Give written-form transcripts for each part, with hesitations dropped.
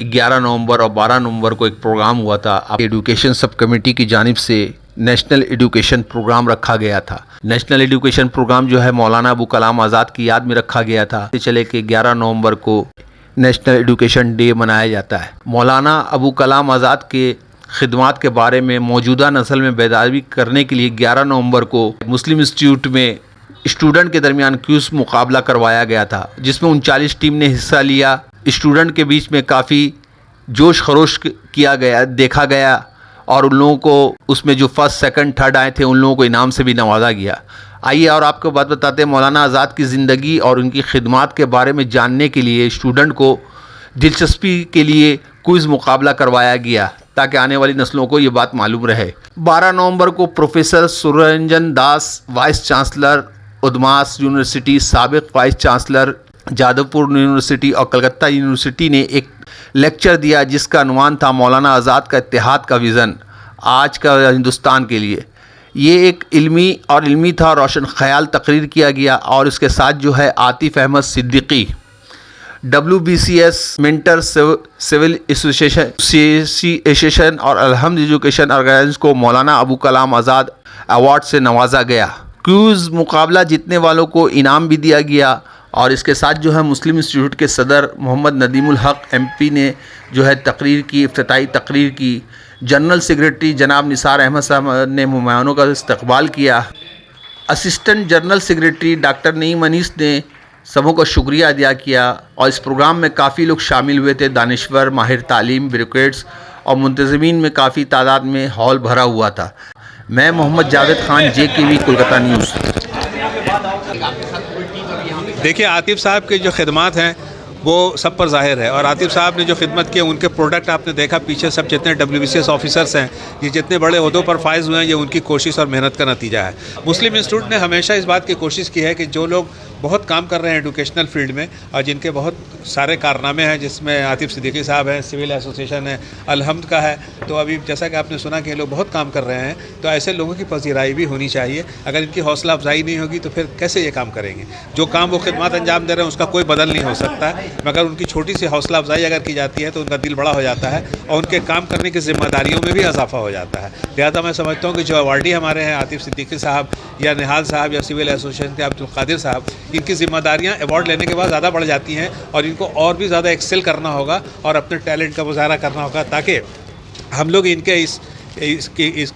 11 नवंबर और 12 नवंबर को एक प्रोग्राम हुआ था। एजुकेशन सब कमेटी की जानिब से नेशनल एजुकेशन प्रोग्राम रखा गया था। नेशनल एजुकेशन प्रोग्राम जो है मौलाना अबू कलाम आज़ाद की याद में रखा गया था। चले कि 11 नवंबर को नेशनल एजुकेशन डे मनाया जाता है। मौलाना अबू कलाम आज़ाद के खिदमात के बारे में मौजूदा नस्ल में बेदारी करने के लिए 11 नवंबर को मुस्लिम इंस्टीट्यूट में स्टूडेंट के दरमियान क्विज़ मुकाबला करवाया गया था, जिसमें 39 टीम ने हिस्सा लिया। स्टूडेंट के बीच में काफ़ी जोश खरोश किया गया, देखा गया, और उन लोगों को उसमें जो फर्स्ट सेकंड थर्ड आए थे उन लोगों को इनाम से भी नवाजा गया। आइए और आपको बात बताते हैं मौलाना आज़ाद की ज़िंदगी और उनकी खिदमात के बारे में जानने के लिए स्टूडेंट को दिलचस्पी के लिए क्विज़ मुकाबला करवाया गया ताकि आने वाली नस्लों को ये बात मालूम रहे। 12 नवंबर को प्रोफेसर सुरंजन दास, वाइस चांसलर उदमास यूनिवर्सिटी, साबिक वाइस चांसलर जादवपुर यूनिवर्सिटी और कलकत्ता यूनिवर्सिटी ने एक लेक्चर दिया जिसका अनुमान था मौलाना आज़ाद का इत्तेहाद का विज़न आज का हिंदुस्तान के लिए। ये एक इल्मी था, रोशन ख्याल तकरीर किया गया और इसके साथ जो है Atif Ahmed Siddiqui, WBCS mentor civil association और अलहम्द एजुकेशन ऑर्गेनाइजेशन को मौलाना अबू कलाम आज़ाद अवार्ड से नवाजा गया। क्विज़ मुकाबला जीतने वालों को इनाम भी दिया गया और इसके साथ जो है मुस्लिम इंस्टीट्यूट के सदर मोहम्मद नदीमुल हक MP ने जो है तकरीर की, इफ्तिताई तकरीर की। जनरल सेक्रेटरी जनाब निसार अहमद साहब ने मेहमानों का इस्तकबाल किया। Assistant general secretary doctor Naeem Anis ने सबों का शुक्रिया अदा किया और इस प्रोग्राम में काफ़ी लोग शामिल हुए थे, दानिश्वर, माहिर तालीम, ब्यूरोक्रेट्स और मुंतज़मीन में काफ़ी तादाद में हॉल भरा हुआ था। मैं मोहम्मद जावेद खान, JKV कोलकाता न्यूज़। देखिए, आतिफ साहब के जो खिदमात हैं वो सब पर ज़ाहिर है और आतिफ साहब ने जो खिदमत की उनके प्रोडक्ट आपने देखा पीछे सब जितने WBCS ऑफिसर्स हैं, ये जितने बड़े ओहदों पर फाइज हुए हैं, ये उनकी कोशिश और मेहनत का नतीजा है। मुस्लिम इंस्टीट्यूट ने हमेशा इस बात की कोशिश की है कि जो लोग बहुत काम कर रहे हैं एजुकेशनल फील्ड में और जिनके बहुत सारे कारनामे हैं, जिसमें आतिफ सिद्दीकी साहब हैं, सिविल एसोसिएशन है, अलहम्द का है, तो अभी जैसा कि आपने सुना कि ये लोग बहुत काम कर रहे हैं, तो ऐसे लोगों की पजीराई भी होनी चाहिए। अगर इनकी हौसला अफजाई नहीं होगी तो फिर कैसे ये काम करेंगे? जो काम वो खिदमत अंजाम दे रहे हैं उसका कोई बदल नहीं हो सकता, मगर उनकी छोटी सी हौसला अफजाई अगर की जाती है तो उनका दिल बड़ा हो जाता है और उनके काम करने की जिम्मेदारियों में भी इजाफा हो जाता है। लिहाजा मैं समझता हूँ कि जो अवार्डी हमारे हैं आतिफ सिद्दीकी साहब या निहाल साहब या सिविल एसोसिएशन के अब्दुल कादिर साहब, इनकी जिम्मेदारियाँ अवार्ड लेने के बाद ज़्यादा बढ़ जाती हैं और इनको और भी ज़्यादा एक्सेल करना होगा और अपने टैलेंट का मुजाहरा करना होगा ताकि हम लोग इनके इस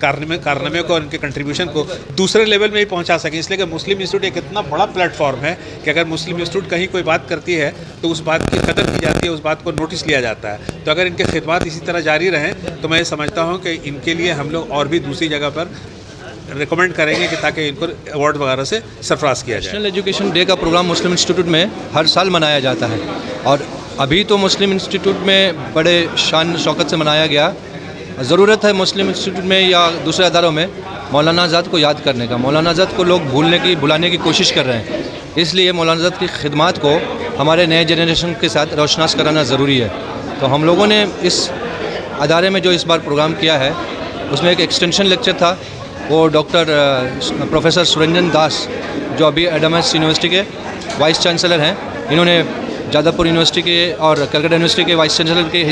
कारनामे को और इनके कंट्रीब्यूशन को दूसरे लेवल में ही पहुंचा सकें। इसलिए कि मुस्लिम इंस्टीट्यूट एक इतना बड़ा प्लेटफॉर्म है कि अगर मुस्लिम इंस्टीट्यूट कहीं कोई बात करती है तो उस बात की कदर की जाती है, उस बात को नोटिस लिया जाता है। तो अगर इनके खिदमात इसी तरह जारी रहें तो मैं समझता हूँ कि इनके लिए हम लोग और भी दूसरी जगह पर रिकमेंड करेंगे कि ताकि इनको अवार्ड वगैरह से सरफराज किया जाए। नेशनल एजुकेशन डे का प्रोग्राम मुस्लिम इंस्टीट्यूट में हर साल मनाया जाता है और अभी तो मुस्लिम इंस्टीट्यूट में बड़े शान शौकत से मनाया गया। ज़रूरत है मुस्लिम इंस्टीट्यूट में या दूसरे अदारों में मौलाना आज़ाद को याद करने का। मौलाना आज़ाद को लोग भुलाने की कोशिश कर रहे हैं, इसलिए मौलाना आज़ाद की खिदमात को हमारे नए जनरेशन के साथ रोशनास कराना ज़रूरी है। तो हम लोगों ने इस अदारे में जो इस बार प्रोग्राम किया है उसमें एक एक्सटेंशन लेक्चर था, वो प्रोफेसर सुरंजन दास जो अभी एडम्स यूनिवर्सिटी के वाइस चांसलर हैं, इन्होंने जादवपुर यूनिवर्सिटी के और कलकत्ता यूनिवर्सिटी के वाइस चांसलर की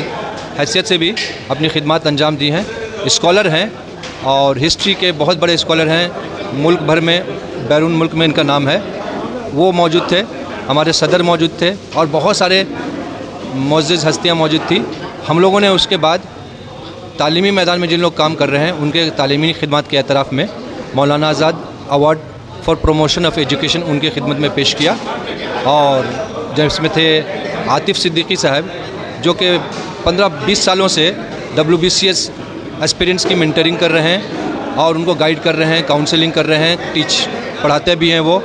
हैसियत से भी अपनी खिदमात अंजाम दी हैं। स्कॉलर हैं और हिस्ट्री के बहुत बड़े स्कॉलर हैं, मुल्क भर में, बैरून मुल्क में इनका नाम है। वो मौजूद थे, हमारे सदर मौजूद थे और बहुत सारे मुअज़्ज़िज़ हस्तियाँ मौजूद थी। हम लोगों ने उसके बाद तालीमी मैदान में जिन लोग काम कर रहे हैं उनके तालीमी खिदमत के एतराफ़ में Maulana Azad award for promotion of education उनकी खिदमत में पेश किया और जिसमें थे आतिफ सिद्दीकी साहब जो कि 15-20 सालों से WBCS एस्पिरेंट्स की मेंटरिंग कर रहे हैं और उनको गाइड कर रहे हैं, काउंसलिंग कर रहे हैं, पढ़ाते भी हैं। वो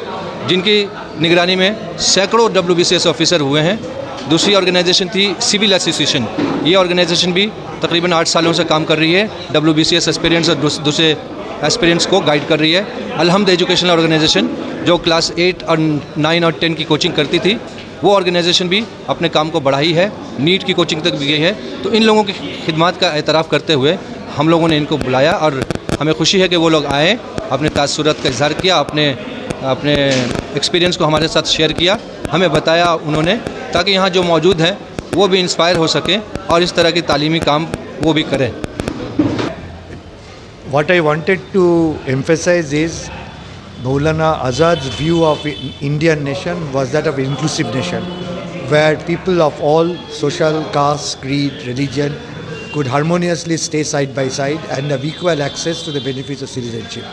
जिनकी निगरानी में सैकड़ों WBCS ऑफिसर हुए हैं। दूसरी ऑर्गेनाइजेशन थी सिविल एसोसिएशन, ये ऑर्गेनाइजेशन भी तकरीबन 8 सालों से काम कर रही है, WBCS एस्पिरेंट्स और दूसरे एस्पिरेंट्स को गाइड कर रही है। अलहम्द एजुकेशनल ऑर्गेनाइजेशन जो क्लास 8 और 9 और 10 की कोचिंग करती थी, वो ऑर्गेनाइजेशन भी अपने काम को बढ़ाई है, नीट की कोचिंग तक भी गई है। तो इन लोगों की खिदमात का एतराफ़ करते हुए हम लोगों ने इनको बुलाया और हमें खुशी है कि वो लोग आए, अपने तासुरात का इज़हार किया, अपने एक्सपीरियंस को हमारे साथ शेयर किया, हमें बताया उन्होंने, ताकि यहाँ जो मौजूद हैं वो भी इंस्पायर हो सकें और इस तरह की तालीमी काम वो भी करें। What I wanted to emphasize is Maulana Azad's view of Indian nation was that of inclusive nation, where people of all social castes, creed, religion could harmoniously stay side by side and have equal access to the benefits of citizenship.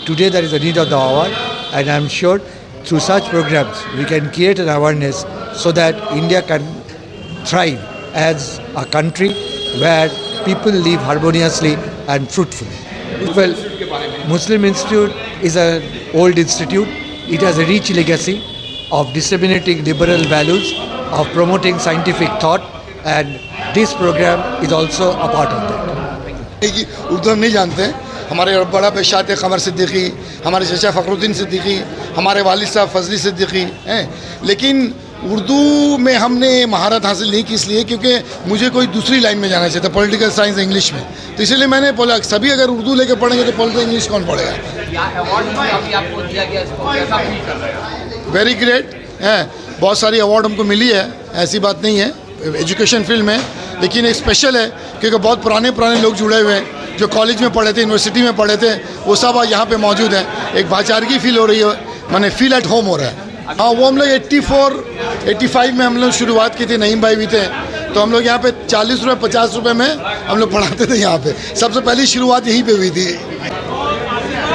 Today there is a need of the hour, and I am sure through such programs we can create an awareness so that India can thrive as a country where people live harmoniously and fruitfully. Well, Muslim Institute is an old institute. It has a rich legacy of disseminating liberal values, of promoting scientific thought, and this program is also a part of that. Urdu हम नहीं जानते हैं। हमारे बड़ा पेशात क़मर सिद्दीकी, हमारे चचा फ़खरुद्दीन सिद्दीकी, हमारे वालिद साहब फजली सिद्दीकी हैं, लेकिन उर्दू में हमने महारत हासिल नहीं की, इसलिए क्योंकि मुझे कोई दूसरी लाइन में जाना चाहिए था, पॉलिटिकल साइंस इंग्लिश में, तो इसलिए मैंने बोला सभी अगर उर्दू लेके पढ़ेंगे तो पॉलिटिकल इंग्लिश कौन पढ़ेगा। वेरी ग्रेट है, बहुत सारी अवार्ड हमको मिली है, ऐसी बात नहीं है एजुकेशन फील्ड में, लेकिन एक स्पेशल है क्योंकि बहुत पुराने लोग जुड़े हुए हैं जो कॉलेज में पढ़े थे, यूनिवर्सिटी में पढ़े थे, वो सब आज यहाँ पे मौजूद हैं। एक भाईचारगी फील हो रही है, माने फील एट होम हो रहा है। हाँ, वो हम लोग 85 में हम लोग शुरुआत की थी, नईम भाई भी थे, तो हम लोग यहाँ पे 40 रुपये 50 रुपये में हम लोग पढ़ाते थे। यहाँ पे सबसे पहली शुरुआत यहीं पे हुई थी।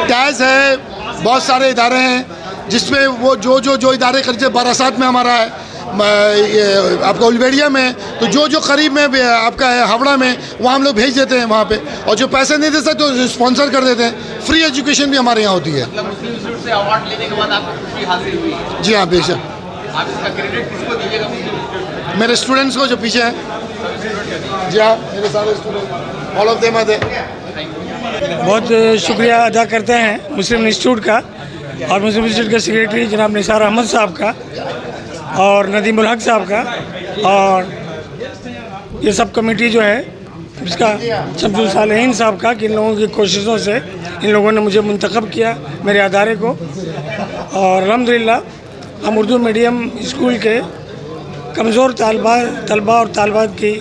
टैज है, बहुत सारे इदारे हैं जिसमें वो जो इदारे खरीदे, बारासात में हमारा है, आपका उलवेड़िया में, तो जो करीब में भी आपका है हावड़ा में, वहाँ हम लोग भेज देते हैं वहाँ पे, और जो पैसे नहीं दे सकते तो स्पॉन्सर कर देते हैं। फ्री एजुकेशन भी हमारे यहाँ होती है। से अवार्ड लेने के बाद आपको खुशी हासिल हुई? जी हाँ, बेशक। आप इसका क्रेडिट किसको दीजिएगा? मेरे स्टूडेंट्स को जो पीछे हैं। जी हाँ, मेरे सारे student, all of them are there. बहुत शुक्रिया अदा करते हैं मुस्लिम इंस्टीट्यूट का और मुस्लिम इंस्टीट्यूट के सेक्रेटरी जनाब निसार अहमद साहब का और नदीम उल हक साहब का, और ये सब कमेटी जो है इसका शमसुल सालेहीन साहब का, कि इन लोगों की कोशिशों से इन लोगों ने मुझे मुंतखब किया मेरे अदारे को। और अल्हम्दुलिल्लाह हम उर्दू मीडियम स्कूल के कमज़ोर तलबा और तालबात की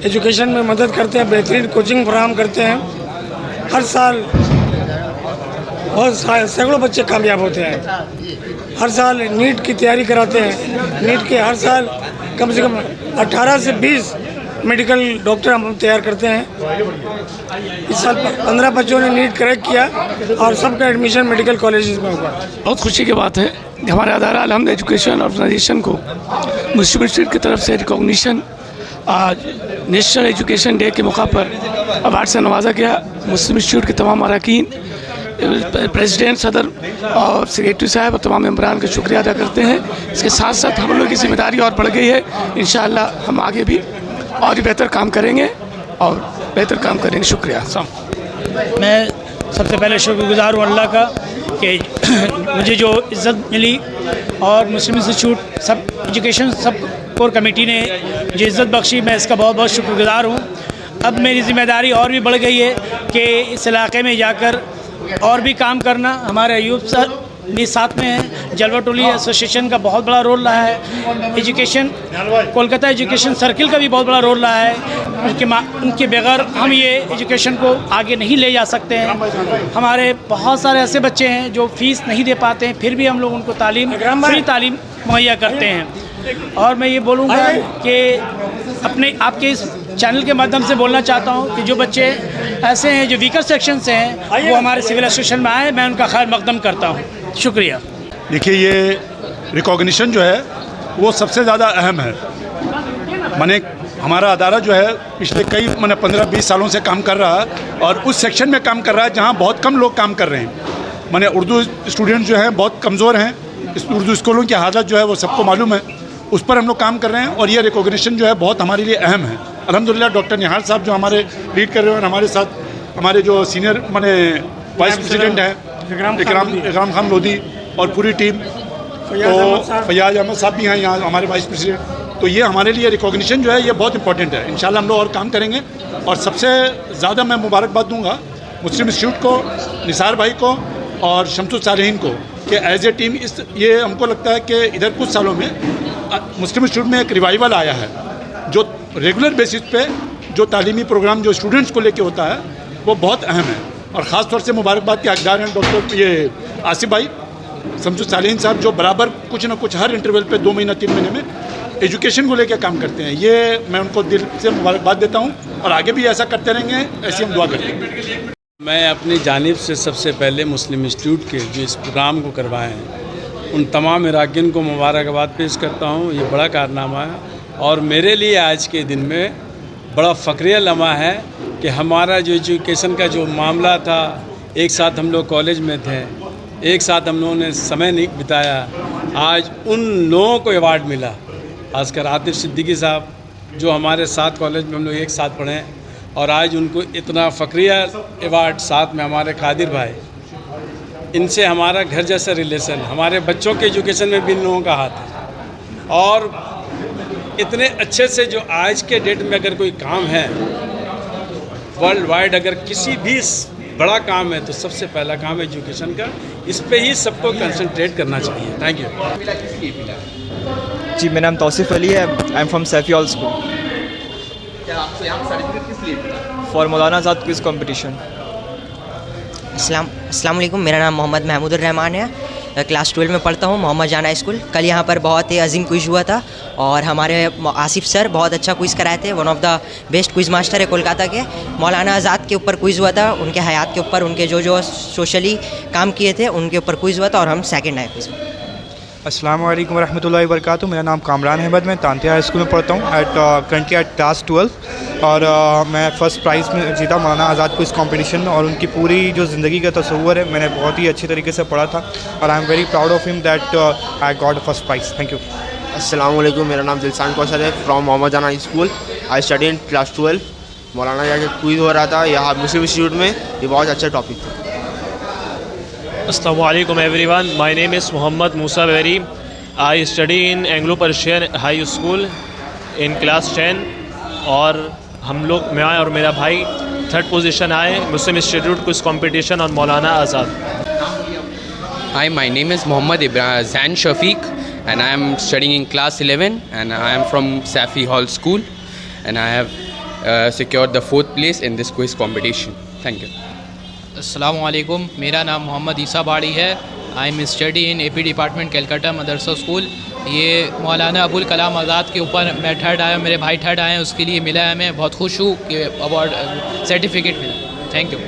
एजुकेशन में मदद करते हैं, बेहतरीन कोचिंग फराहम करते हैं। हर साल बहुत सैकड़ों बच्चे कामयाब होते हैं। हर साल नीट की तैयारी कराते हैं। नीट के हर साल कम से कम 18 से 20 मेडिकल डॉक्टर हम तैयार करते हैं। इस साल 15 बच्चों ने नीट क्रैक किया और सबका एडमिशन मेडिकल कॉलेजेस में हुआ। बहुत खुशी की बात है कि हमारे अदारा अलहम्द एजुकेशन ऑर्गेनाइजेशन को मुस्लिम इंस्टीट्यूट की तरफ से रिकॉग्निशन आज नेशनल एजुकेशन डे के मौका पर अवार्ड से नवाजा गया। मुस्लिम इंस्टीट्यूट के तमाम अरकान, प्रेसिडेंट, सदर और सेक्रेटरी साहब और तमाम मेम्बरान का शुक्रिया अदा करते हैं। इसके साथ साथ हम लोग की जिम्मेदारी और बढ़ गई है। इंशाअल्लाह हम आगे भी और भी बेहतर काम करेंगे और बेहतर काम करेंगे। शुक्रिया। मैं सबसे पहले शुक्रगुजार हूँ अल्लाह का कि मुझे जो इज़्ज़त मिली और मुस्लिम इंस्टीट्यूट सब एजुकेशन सब कोर कमेटी ने जो इज़्ज़त बख्शी, मैं इसका बहुत बहुत शुक्रगुजार हूँ। अब मेरी ज़िम्मेदारी और भी बढ़ गई है कि इस इलाके में जाकर और भी काम करना। हमारे अयूब सर भी साथ में हैं। जलवा टोली एसोसिएशन का बहुत बड़ा रोल रहा है। एजुकेशन कोलकाता एजुकेशन सर्किल का भी बहुत बड़ा रोल रहा है। उनके बगैर हम ये एजुकेशन को आगे नहीं ले जा सकते हैं। हमारे बहुत सारे ऐसे बच्चे हैं जो फ़ीस नहीं दे पाते हैं, फिर भी हम लोग उनको फ्री तालीम मुहैया करते हैं। और मैं ये बोलूँगा कि अपने आपके इस चैनल के माध्यम से बोलना चाहता हूँ कि जो बच्चे ऐसे हैं जो वीकर सेक्शन से हैं वो हमारे सिविल एसोसिएशन में आए, मैं उनका खैर मकदम करता हूँ। शुक्रिया। देखिए, ये रिकॉग्निशन जो है वो सबसे ज़्यादा अहम है। माने हमारा अदारा जो है पिछले कई 15-20 सालों से काम कर रहा है और उस सेक्शन में काम कर रहा है जहाँ बहुत कम लोग काम कर रहे हैं। माने उर्दू स्टूडेंट जो हैं बहुत कमज़ोर हैं। उर्दू स्कूलों की हालत जो है वो सबको मालूम है, उस पर हम लोग काम कर रहे हैं और ये रिकॉग्निशन जो है बहुत हमारे लिए अहम है। अल्हम्दुलिल्लाह डॉक्टर निहाल साहब जो हमारे लीड कर रहे हैं और हमारे साथ हमारे जो सीनियर माने वाइस प्रेसिडेंट हैं इकराम खान लोधी और पूरी टीम, तो फयाज अहमद साहब भी हैं यहाँ हमारे वाइस प्रेसिडेंट। तो ये हमारे लिए रिकॉग्निशन जो है ये बहुत इंपॉर्टेंट है। इंशाल्लाह हम लोग और काम करेंगे और सबसे ज़्यादा मैं मुबारकबाद दूंगा मुस्लिम इंस्टीट्यूट को, निसार भाई को और शमसुल सालेहीन को कि एज ए टीम ये हमको लगता है कि इधर कुछ सालों में मुस्लिम इंस्टीट्यूट में एक रिवाइवल आया है जो रेगुलर बेसिस पे जो तालीमी प्रोग्राम जो स्टूडेंट्स को लेके होता है वो बहुत अहम है। और ख़ास तौर से मुबारकबाद के हकदार हैं डॉक्टर ये आसिफ भाई शमसुद्दीन सालीन साहब, जो बराबर कुछ ना कुछ हर इंटरवल पे 2 महीना 3 महीने में एजुकेशन को लेकर काम करते हैं। ये मैं उनको दिल से मुबारकबाद देता हूँ और आगे भी ऐसा करते रहेंगे, ऐसी हम दुआ करते हैं। मैं अपनी जानिब से सबसे पहले मुस्लिम इंस्टीट्यूट के जो इस प्रोग्राम को करवाए हैं उन तमाम इराकीन को मुबारकबाद पेश करता हूँ। ये बड़ा कारनामा है और मेरे लिए आज के दिन में बड़ा फ़ख्रिया लम्हा है कि हमारा जो एजुकेशन का जो मामला था, एक साथ हम लोग कॉलेज में थे, एक साथ हम लोगों ने समय नहीं बिताया, आज उन लोगों को अवार्ड मिला। खासकर आतिफ सिद्दीकी साहब जो हमारे साथ कॉलेज में हम लोग एक साथ पढ़े और आज उनको इतना फ़ख्रिया अवार्ड, साथ में हमारे कादिर भाई, इनसे हमारा घर जैसा रिलेशन, हमारे बच्चों के एजुकेशन में भी इन लोगों का हाथ है। और इतने अच्छे से जो आज के डेट में अगर कोई काम है वर्ल्ड वाइड, अगर किसी भी बड़ा काम है तो सबसे पहला काम है एजुकेशन का। इस पे ही सबको कंसंट्रेट करना चाहिए। Thank you. जी, मेरा नाम तौसीफ अली है। I am from Saifee hall school. क्या आपको यहाँ सर्टिफिकेट किस लिए मिला? For Maulana Azad quiz competition. अस्सलाम वालेकुम, मेरा नाम मोहम्मद महमूदुर रहमान है। क्लास 12 में पढ़ता हूँ, मोहम्मद जाना स्कूल। कल यहाँ पर बहुत ही अजीम क्विज़ हुआ था और हमारे आसिफ सर बहुत अच्छा क्विज़ कराए थे। One of the best quiz master है कोलकाता के। मौलाना आज़ाद के ऊपर क्विज़ हुआ था, उनके हयात के ऊपर, उनके जो जो सोशली काम किए थे उनके ऊपर क्विज़ हुआ था और हम सेकंड आए क्विज़ में। अस्सलाम वालेकुम रहमतुल्लाहि व बरकातुहू। मेरा नाम कामरान अहमद, मैं तांतिया हाई स्कूल में पढ़ता हूँ करंटली एट क्लास 12 और मैं फ़र्स्ट प्राइज़ में जीता मौलाना आज़ाद क्विज़ कंपटीशन में। और उनकी पूरी जो ज़िंदगी का तस्वुर है मैंने बहुत ही अच्छी तरीके से पढ़ा था और I am very proud of him that I got first prize. Thank you. अस्सलाम वालेकुम, मेरा नाम दिलसान कौशल है फ्रॉम मोहम्मद जाना high school. I study in class 12। मौलाना जाके क्विज़ हो रहा था यहाँ मुस्लिम इंस्टीट्यूट में, ये बहुत अच्छा टॉपिक था। अस्सलामु अलैकुम everyone, my name is Mohammad Musa वेरी। I study in Anglo Persian high school in class 10 और हम लोग, मैं और मेरा भाई 3rd पोजीशन आए मुस्लिम इंस्टीट्यूट क्विज़ कंपटीशन और मौलाना आज़ाद। Hi, my name is Mohammad Zain Shafiq and I am studying in class 11 and I am from Safi Hall School and I have secured the 4th place in this quiz competition. Thank you. अस्सलामु अलैकुम, मेरा नाम मोहम्मद ईसा बाड़ी है। I M study in AP department Calcutta Madrasa school. ये मौलाना अबुल कलाम आज़ाद के ऊपर मैं 3rd आया, मेरे भाई 3rd आए हैं, उसके लिए मिला है। मैं बहुत खुश हूँ कि अवार्ड सर्टिफिकेट मिला। Thank you.